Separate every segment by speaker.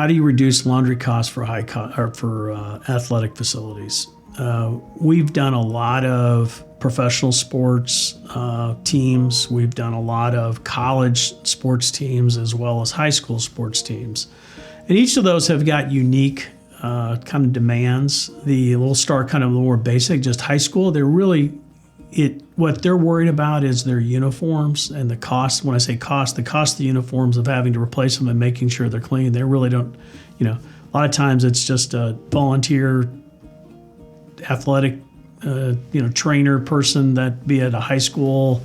Speaker 1: how do you reduce laundry costs for athletic facilities? We've done a lot of professional sports teams. We've done a lot of college sports teams as well as high school sports teams. And each of those have got unique kind of demands. We'll start kind of a little more basic, just high school. What they're worried about is their uniforms and the cost. When I say cost, the cost of the uniforms of having to replace them and making sure they're clean. They really don't, a lot of times it's just a volunteer athletic, trainer person that be at a high school,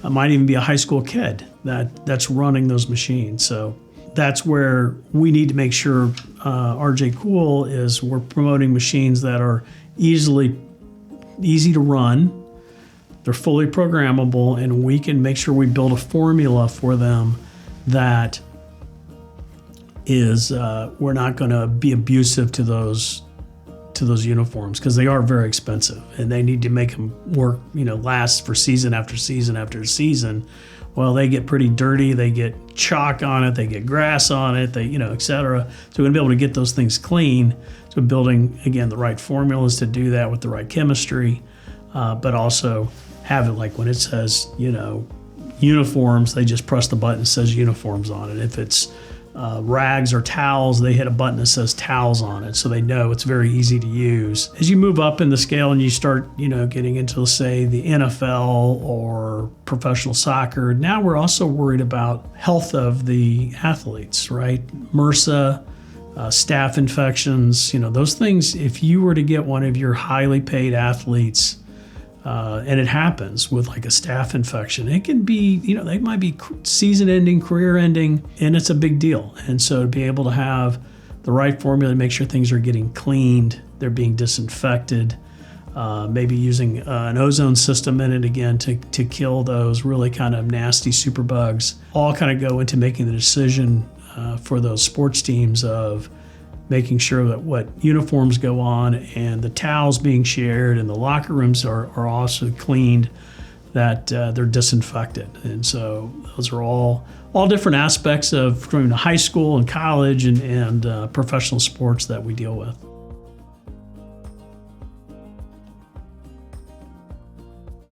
Speaker 1: might even be a high school kid that's running those machines. So that's where we need to make sure RJ Cool is we're promoting machines that are easy to run. They're fully programmable, and we can make sure we build a formula for them that is we're not going to be abusive to those uniforms, because they are very expensive and they need to make them work, last for season after season after season. Well, they get pretty dirty, they get chalk on it, they get grass on it, et cetera. So we're going to be able to get those things clean. So building, again, the right formulas to do that with the right chemistry, but also have it like when it says, uniforms, they just press the button that says uniforms on it. If it's rags or towels, they hit a button that says towels on it, so they know it's very easy to use. As you move up in the scale and you start, getting into, say, the NFL or professional soccer, now we're also worried about health of the athletes, right? MRSA, staph infections, those things. If you were to get one of your highly paid athletes, and it happens with like a staph infection, it can be, they might be season ending, career ending, and it's a big deal. And so to be able to have the right formula to make sure things are getting cleaned, they're being disinfected, maybe using an ozone system in it again to kill those really kind of nasty superbugs, all kind of go into making the decision for those sports teams of making sure that what uniforms go on and the towels being shared and the locker rooms are also cleaned, that they're disinfected. And so those are all different aspects of going to high school and college and professional sports that we deal with.